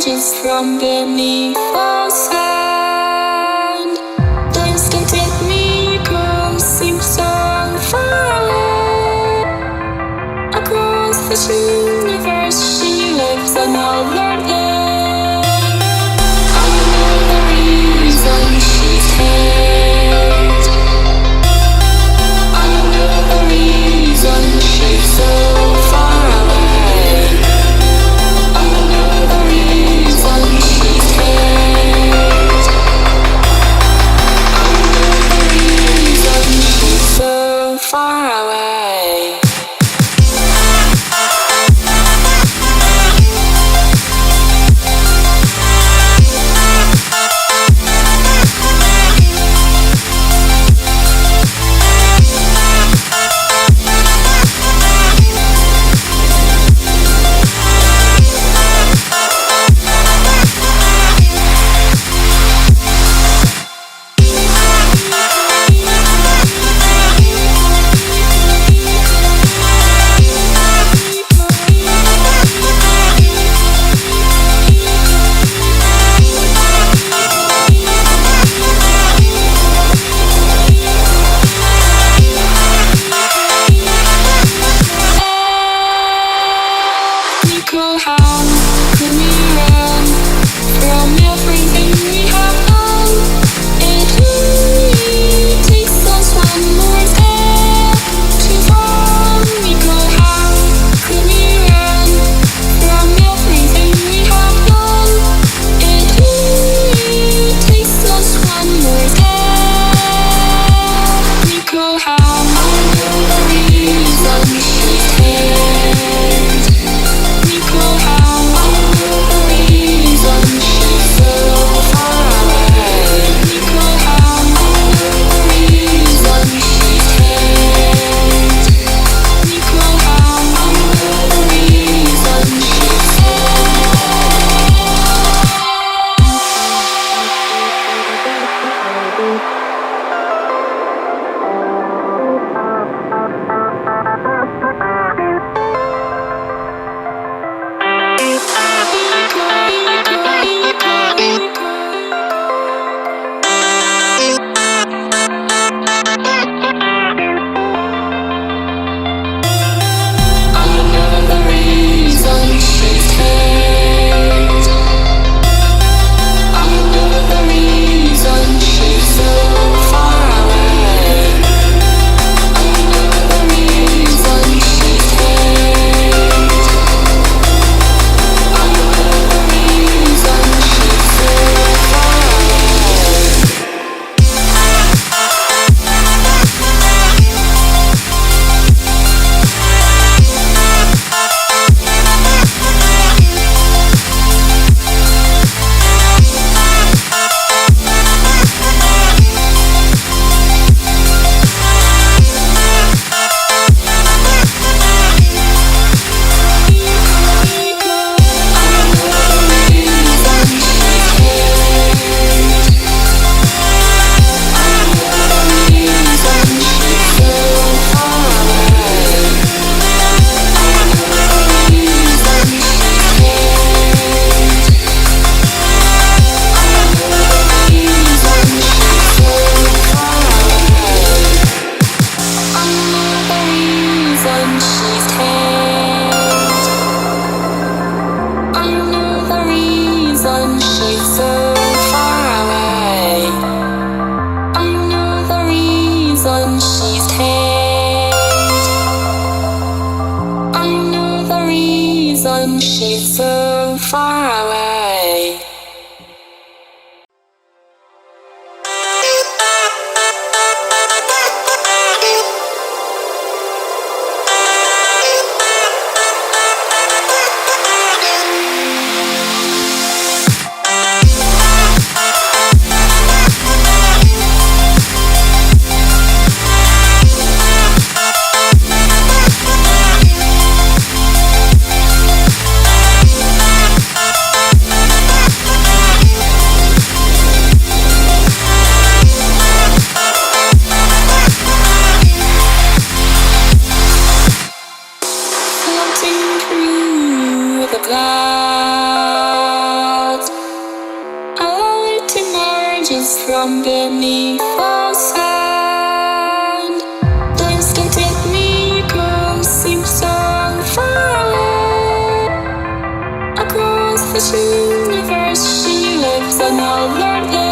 emerges from beneath the sand. The instinctive miracle seems so far away. Across this universe, she lives another day. I know the reason she's hate. I know the reason she's so far away. I know the reason she's hate. I know the reason she's so far away. How could we run from everything we have done? It only takes us one more step to fall. How could we run from everything we have done? It only takes us one more step. How I know the reason she's hate. How I know the reason she's so far away. How I know the reason she's hate. How I know the reason she's so far away. from beneath the sand. Please can take me across, seems so far away. Across this universe, she lives another day.